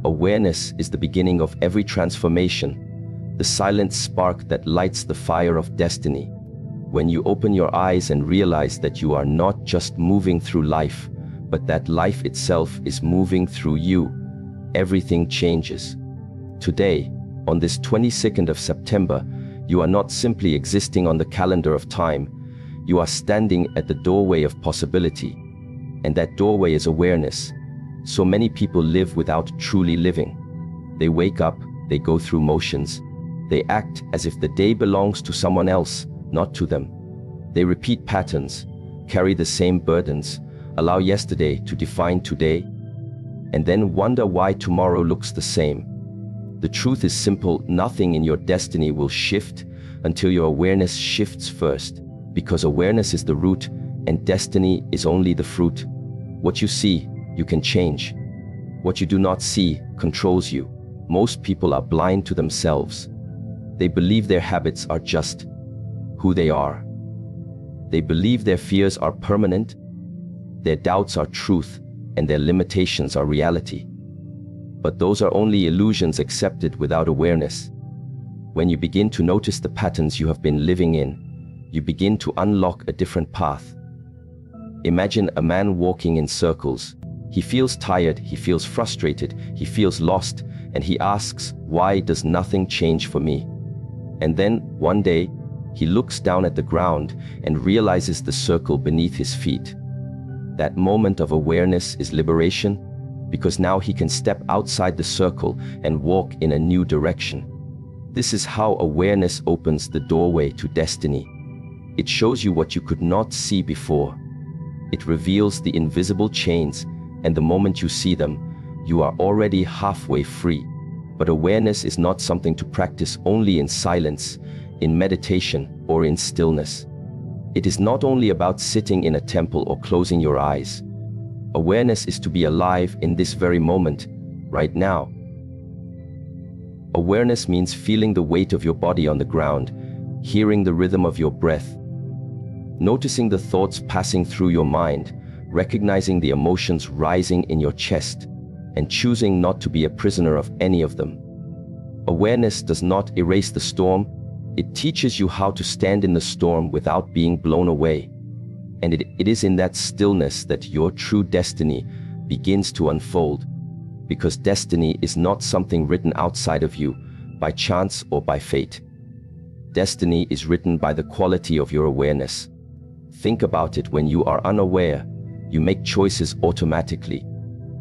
Awareness is the beginning of every transformation, the silent spark that lights the fire of destiny. When you open your eyes and realize that you are not just moving through life, but that life itself is moving through you, everything changes. Today, on this 22nd of September, you are not simply existing on the calendar of time, you are standing at the doorway of possibility. And that doorway is awareness. So many people live without truly living. They wake up, they go through motions, they act as if the day belongs to someone else, not to them. They repeat patterns, carry the same burdens, allow yesterday to define today, and then wonder why tomorrow looks the same. The truth is simple: nothing in your destiny will shift until your awareness shifts first, because awareness is the root and destiny is only the fruit. What you see, you can change. What you do not see controls you. Most people are blind to themselves. They believe their habits are just who they are. They believe their fears are permanent, their doubts are truth, and their limitations are reality. But those are only illusions accepted without awareness. When you begin to notice the patterns you have been living in, you begin to unlock a different path. Imagine a man walking in circles. He feels tired, he feels frustrated, he feels lost, and he asks, why does nothing change for me? And then, one day, he looks down at the ground and realizes the circle beneath his feet. That moment of awareness is liberation, because now he can step outside the circle and walk in a new direction. This is how awareness opens the doorway to destiny. It shows you what you could not see before. It reveals the invisible chains, and the moment you see them, you are already halfway free. But awareness is not something to practice only in silence, in meditation, or in stillness. It is not only about sitting in a temple or closing your eyes. Awareness is to be alive in this very moment, right now. Awareness means feeling the weight of your body on the ground, hearing the rhythm of your breath, noticing the thoughts passing through your mind, recognizing the emotions rising in your chest, and choosing not to be a prisoner of any of them. Awareness does not erase the storm, it teaches you how to stand in the storm without being blown away. And it is in that stillness that your true destiny begins to unfold, because destiny is not something written outside of you, by chance or by fate. Destiny is written by the quality of your awareness. Think about it: when you are unaware, you make choices automatically.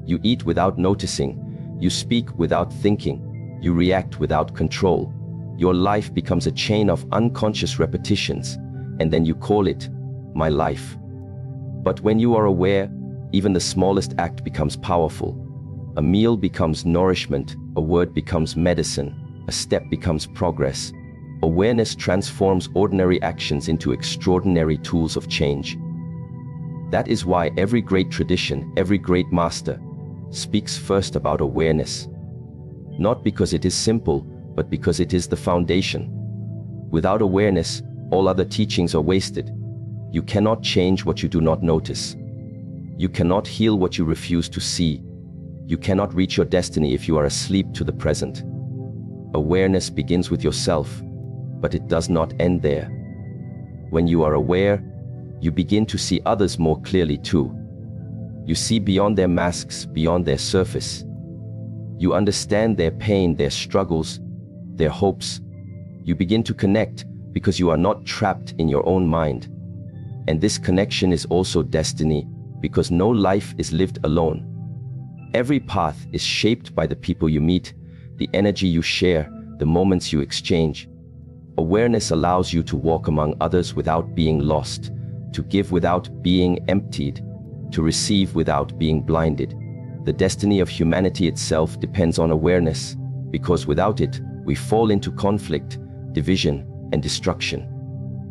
You eat without noticing, you speak without thinking, you react without control. Your life becomes a chain of unconscious repetitions, and then you call it my life. But when you are aware, even the smallest act becomes powerful. A meal becomes nourishment, a word becomes medicine, a step becomes progress. Awareness transforms ordinary actions into extraordinary tools of change. That is why every great tradition, every great master, speaks first about awareness. Not because it is simple, but because it is the foundation. Without awareness, all other teachings are wasted. You cannot change what you do not notice. You cannot heal what you refuse to see. You cannot reach your destiny if you are asleep to the present. Awareness begins with yourself, but it does not end there. When you are aware, you begin to see others more clearly too. You see beyond their masks, beyond their surface. You understand their pain, their struggles, their hopes. You begin to connect because you are not trapped in your own mind. And this connection is also destiny, because no life is lived alone. Every path is shaped by the people you meet, the energy you share, the moments you exchange. Awareness allows you to walk among others without being lost, to give without being emptied, to receive without being blinded. The destiny of humanity itself depends on awareness, because without it, we fall into conflict, division, and destruction.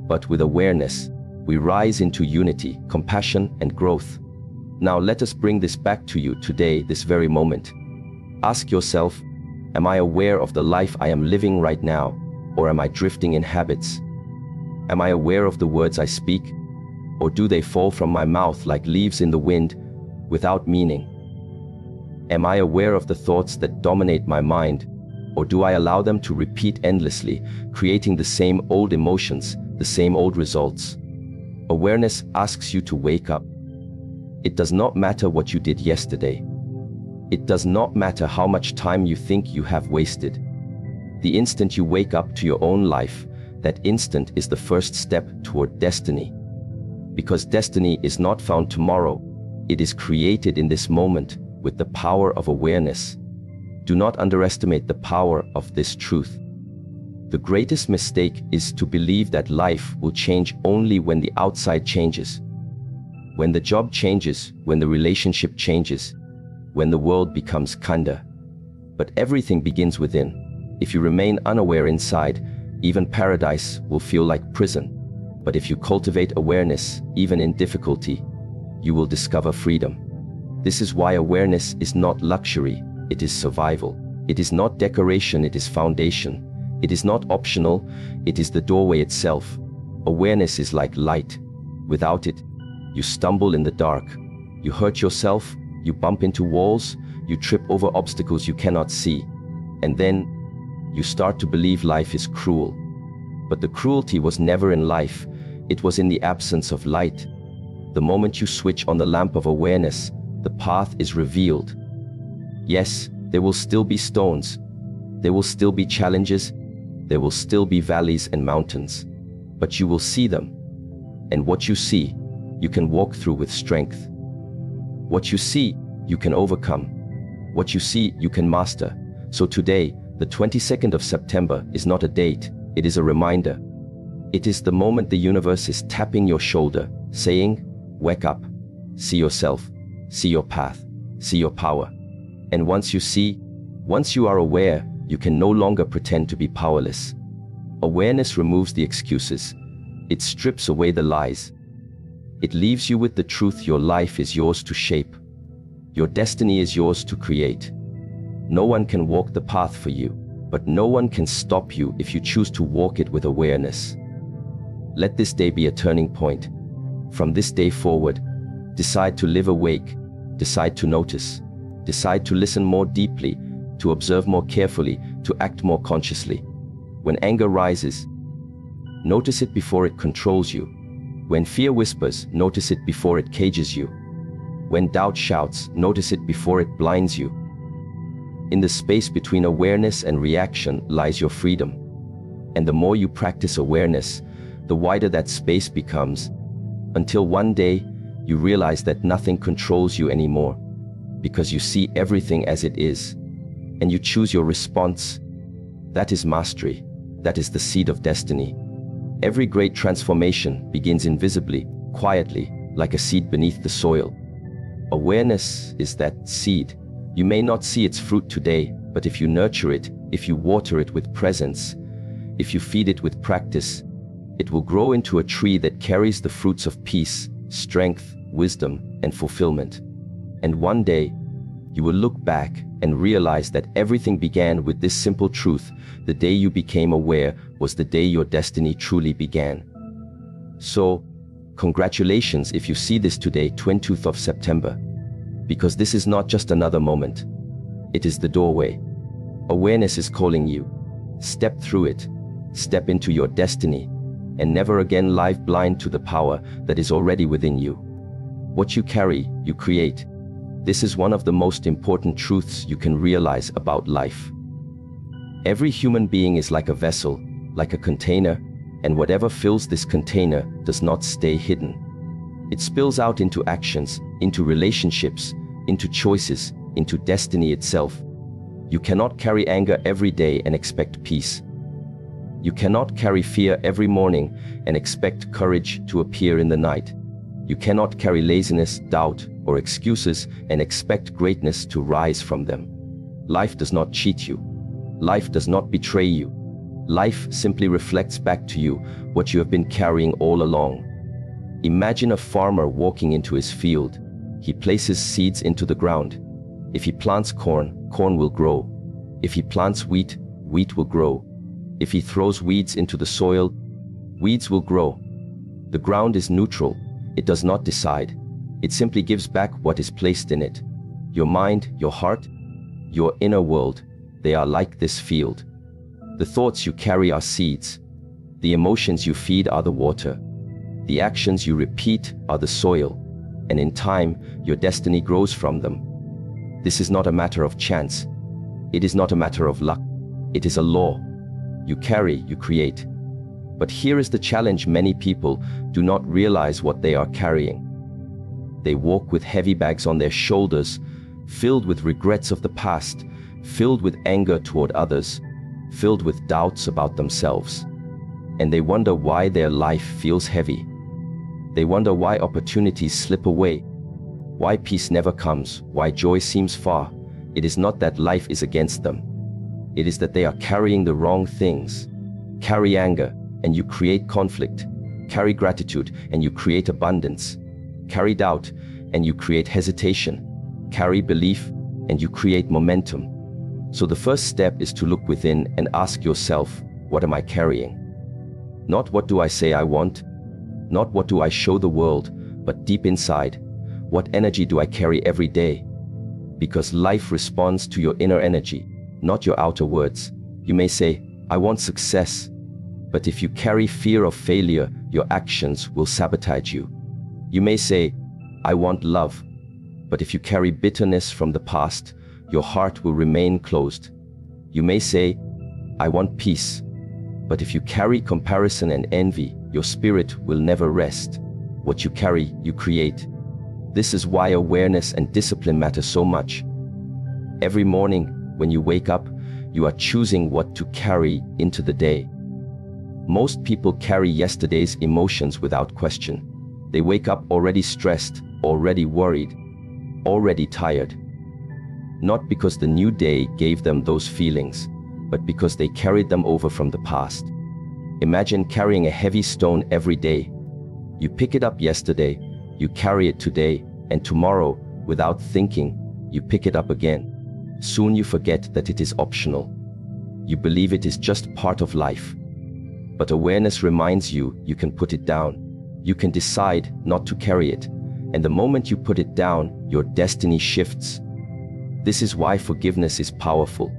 But with awareness, we rise into unity, compassion, and growth. Now let us bring this back to you today, this very moment. Ask yourself, am I aware of the life I am living right now, or am I drifting in habits? Am I aware of the words I speak, or do they fall from my mouth like leaves in the wind, without meaning? Am I aware of the thoughts that dominate my mind, or do I allow them to repeat endlessly, creating the same old emotions, the same old results? Awareness asks you to wake up. It does not matter what you did yesterday. It does not matter how much time you think you have wasted. The instant you wake up to your own life, that instant is the first step toward destiny. Because destiny is not found tomorrow, it is created in this moment with the power of awareness. Do not underestimate the power of this truth. The greatest mistake is to believe that life will change only when the outside changes. When the job changes, when the relationship changes, when the world becomes kinder. But everything begins within. If you remain unaware inside, even paradise will feel like prison. But if you cultivate awareness, even in difficulty, you will discover freedom. This is why awareness is not luxury, it is survival. It is not decoration, it is foundation. It is not optional, it is the doorway itself. Awareness is like light. Without it, you stumble in the dark. You hurt yourself, you bump into walls, you trip over obstacles you cannot see. And then, you start to believe life is cruel. But the cruelty was never in life, it was in the absence of light. The moment you switch on the lamp of awareness, the path is revealed. Yes, there will still be stones. There will still be challenges. There will still be valleys and mountains. But you will see them. And what you see, you can walk through with strength. What you see, you can overcome. What you see, you can master. So today, the 22nd of September is not a date, it is a reminder. It is the moment the universe is tapping your shoulder, saying, wake up, see yourself, see your path, see your power. And once you see, once you are aware, you can no longer pretend to be powerless. Awareness removes the excuses. It strips away the lies. It leaves you with the truth your life is yours to shape. Your destiny is yours to create. No one can walk the path for you, but no one can stop you if you choose to walk it with awareness. Let this day be a turning point. From this day forward, decide to live awake, decide to notice, decide to listen more deeply, to observe more carefully, to act more consciously. When anger rises, notice it before it controls you. When fear whispers, notice it before it cages you. When doubt shouts, notice it before it blinds you. In the space between awareness and reaction lies your freedom. And the more you practice awareness, the wider that space becomes, until one day you realize that nothing controls you anymore, because you see everything as it is, and you choose your response. That is mastery. That is the seed of destiny. Every great transformation begins invisibly, quietly, like a seed beneath the soil. Awareness is that seed. You may not see its fruit today, but if you nurture it, if you water it with presence, if you feed it with practice, it will grow into a tree that carries the fruits of peace, strength, wisdom, and fulfillment. And one day, you will look back and realize that everything began with this simple truth. The day you became aware was the day your destiny truly began. So, congratulations if you see this today, 20th of September. Because this is not just another moment. It is the doorway. Awareness is calling you. Step through it. Step into your destiny. And never again lie blind to the power that is already within you. What you carry, you create. This is one of the most important truths you can realize about life. Every human being is like a vessel, like a container, and whatever fills this container does not stay hidden. It spills out into actions, into relationships, into choices, into destiny itself. You cannot carry anger every day and expect peace. You cannot carry fear every morning and expect courage to appear in the night. You cannot carry laziness, doubt, or excuses and expect greatness to rise from them. Life does not cheat you. Life does not betray you. Life simply reflects back to you what you have been carrying all along. Imagine a farmer walking into his field. He places seeds into the ground. If he plants corn, corn will grow. If he plants wheat, wheat will grow. If he throws weeds into the soil, weeds will grow. The ground is neutral. It does not decide. It simply gives back what is placed in it. Your mind, your heart, your inner world, they are like this field. The thoughts you carry are seeds. The emotions you feed are the water. The actions you repeat are the soil. And in time, your destiny grows from them. This is not a matter of chance. It is not a matter of luck. It is a law. You carry, you create. But here is the challenge: many people do not realize what they are carrying. They walk with heavy bags on their shoulders, filled with regrets of the past, filled with anger toward others, filled with doubts about themselves. And they wonder why their life feels heavy. They wonder why opportunities slip away, why peace never comes, why joy seems far. It is not that life is against them. It is that they are carrying the wrong things. Carry anger, and you create conflict. Carry gratitude, and you create abundance. Carry doubt, and you create hesitation. Carry belief, and you create momentum. So the first step is to look within and ask yourself, what am I carrying? Not what do I say I want, not what do I show the world, but deep inside, what energy do I carry every day? Because life responds to your inner energy, not your outer words. You may say, I want success. But if you carry fear of failure, your actions will sabotage you. You may say, I want love. But if you carry bitterness from the past, your heart will remain closed. You may say, I want peace. But if you carry comparison and envy, your spirit will never rest. What you carry, you create. This is why awareness and discipline matter so much. Every morning, when you wake up, you are choosing what to carry into the day. Most people carry yesterday's emotions without question. They wake up already stressed, already worried, already tired. Not because the new day gave them those feelings, but because they carried them over from the past. Imagine carrying a heavy stone every day. You pick it up yesterday, you carry it today, and tomorrow, without thinking, you pick it up again. Soon you forget that it is optional. You believe it is just part of life. But awareness reminds you, you can put it down. You can decide not to carry it. And the moment you put it down, your destiny shifts. This is why forgiveness is powerful.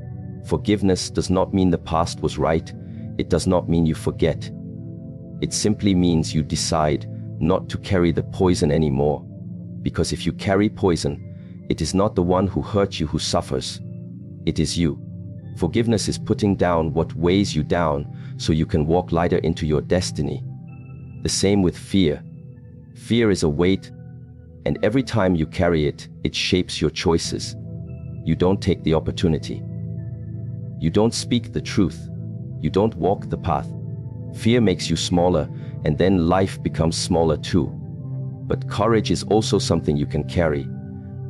Forgiveness does not mean the past was right. It does not mean you forget. It simply means you decide not to carry the poison anymore. Because if you carry poison, it is not the one who hurt you who suffers. It is you. Forgiveness is putting down what weighs you down so you can walk lighter into your destiny. The same with fear. Fear is a weight, and every time you carry it, it shapes your choices. You don't take the opportunity. You don't speak the truth. You don't walk the path. Fear makes you smaller, and then life becomes smaller too. But courage is also something you can carry.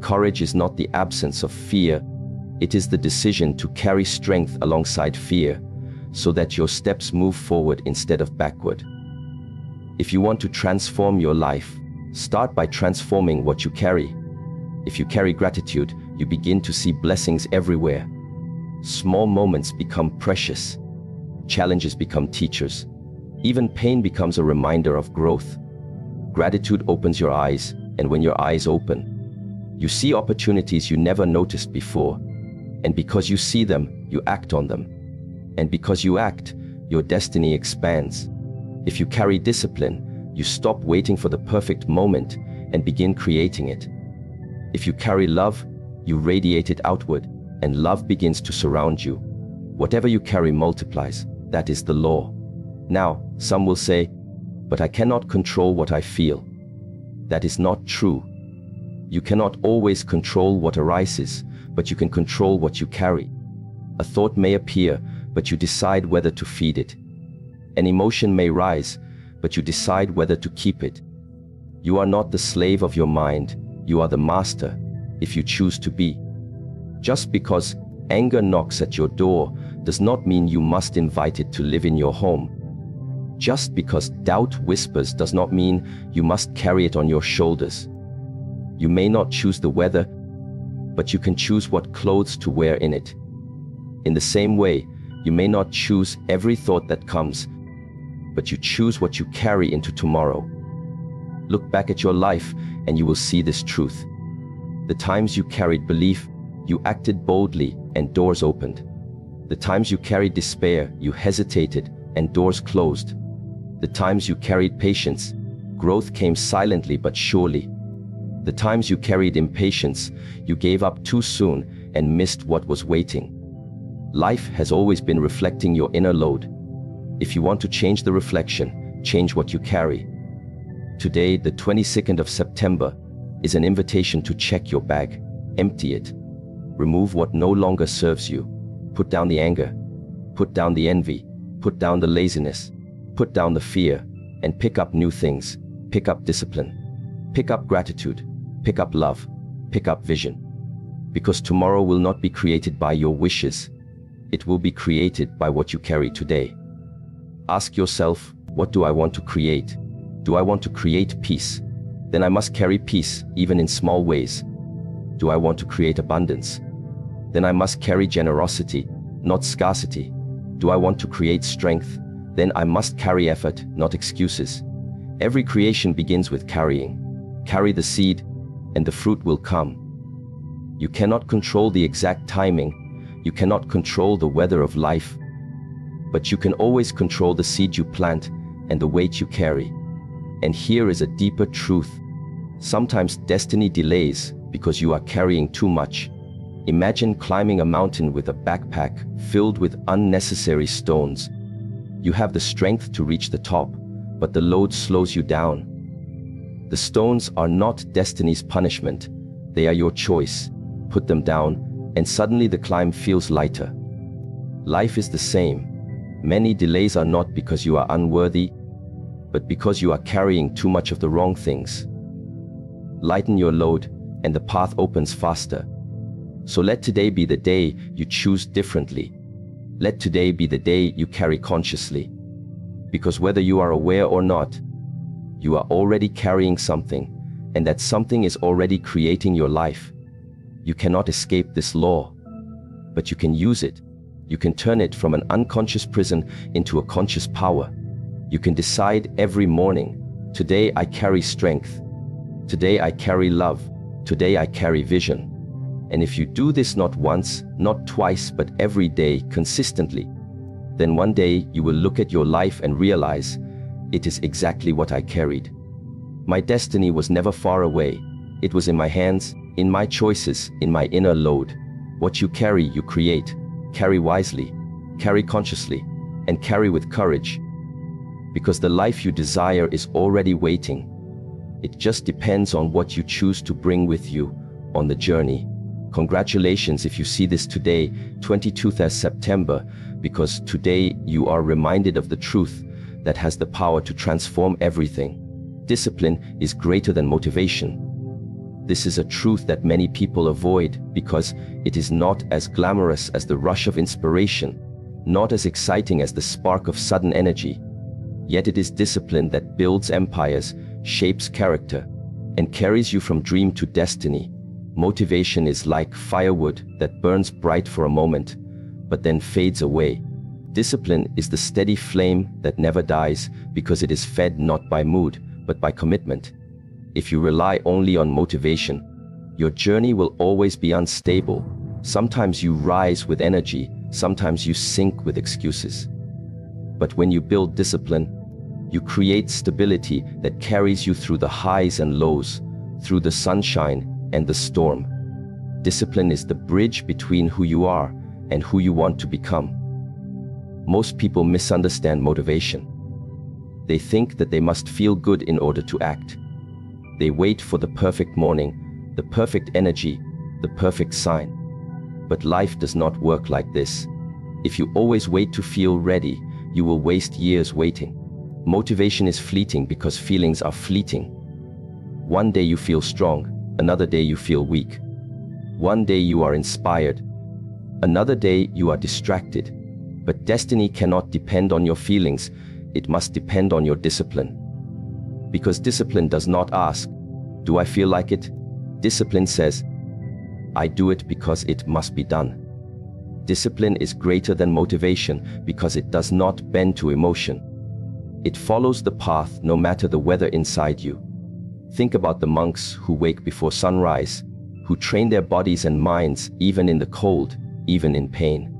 Courage is not the absence of fear. It is the decision to carry strength alongside fear, so that your steps move forward instead of backward. If you want to transform your life, start by transforming what you carry. If you carry gratitude, you begin to see blessings everywhere. Small moments become precious. Challenges become teachers. Even pain becomes a reminder of growth. Gratitude opens your eyes, and when your eyes open, you see opportunities you never noticed before. And because you see them, you act on them. And because you act, your destiny expands. If you carry discipline, you stop waiting for the perfect moment and begin creating it. If you carry love, you radiate it outward, and love begins to surround you. Whatever you carry multiplies. That is the law. Now, some will say, but I cannot control what I feel. That is not true. You cannot always control what arises, but you can control what you carry. A thought may appear, but you decide whether to feed it. An emotion may rise, but you decide whether to keep it. You are not the slave of your mind, you are the master, if you choose to be. Just because anger knocks at your door does not mean you must invite it to live in your home. Just because doubt whispers does not mean you must carry it on your shoulders. You may not choose the weather, but you can choose what clothes to wear in it. In the same way, you may not choose every thought that comes, but you choose what you carry into tomorrow. Look back at your life and you will see this truth. The times you carried belief, you acted boldly and doors opened. The times you carried despair, you hesitated and doors closed. The times you carried patience, growth came silently but surely. The times you carried impatience, you gave up too soon and missed what was waiting. Life has always been reflecting your inner load. If you want to change the reflection, change what you carry. Today, the 22nd of September, is an invitation to check your bag, empty it. Remove what no longer serves you. Put down the anger, put down the envy, put down the laziness, put down the fear, and pick up new things. Pick up discipline, pick up gratitude, pick up love, pick up vision. Because tomorrow will not be created by your wishes. It will be created by what you carry today. Ask yourself, what do I want to create? Do I want to create peace? Then I must carry peace, even in small ways. Do I want to create abundance? Then I must carry generosity, not scarcity. Do I want to create strength? Then I must carry effort, not excuses. Every creation begins with carrying. Carry the seed, and the fruit will come. You cannot control the exact timing. You cannot control the weather of life. But you can always control the seed you plant and the weight you carry. And here is a deeper truth. Sometimes destiny delays because you are carrying too much. Imagine climbing a mountain with a backpack filled with unnecessary stones. You have the strength to reach the top, but the load slows you down. The stones are not destiny's punishment. They are your choice. Put them down, and suddenly the climb feels lighter. Life is the same. Many delays are not because you are unworthy, but because you are carrying too much of the wrong things. Lighten your load, and the path opens faster. So let today be the day you choose differently. Let today be the day you carry consciously. Because whether you are aware or not, you are already carrying something, and that something is already creating your life. You cannot escape this law, but you can use it. You can turn it from an unconscious prison into a conscious power. You can decide every morning, today I carry strength. Today I carry love. Today I carry vision. And if you do this not once, not twice, but every day, consistently, then one day you will look at your life and realize, it is exactly what I carried. My destiny was never far away. It was in my hands, in my choices, in my inner load. What you carry, you create. Carry wisely, carry consciously, and carry with courage. Because the life you desire is already waiting. It just depends on what you choose to bring with you on the journey. Congratulations if you see this today, 22nd of September, because today you are reminded of the truth that has the power to transform everything. Discipline is greater than motivation. This is a truth that many people avoid because it is not as glamorous as the rush of inspiration, not as exciting as the spark of sudden energy. Yet it is discipline that builds empires, shapes character, and carries you from dream to destiny. Motivation is like firewood that burns bright for a moment, but then fades away. Discipline is the steady flame that never dies because it is fed not by mood, but by commitment. If you rely only on motivation, your journey will always be unstable. Sometimes you rise with energy, sometimes you sink with excuses. But when you build discipline, you create stability that carries you through the highs and lows, through the sunshine and the storm. Discipline is the bridge between who you are and who you want to become. Most people misunderstand motivation. They think that they must feel good in order to act. They wait for the perfect morning, the perfect energy, the perfect sign. But life does not work like this. If you always wait to feel ready, you will waste years waiting. Motivation is fleeting because feelings are fleeting. One day you feel strong, another day you feel weak. One day you are inspired, another day you are distracted. But destiny cannot depend on your feelings, it must depend on your discipline. Because discipline does not ask, do I feel like it? Discipline says, I do it because it must be done. Discipline is greater than motivation because it does not bend to emotion. It follows the path no matter the weather inside you. Think about the monks who wake before sunrise, who train their bodies and minds even in the cold, even in pain.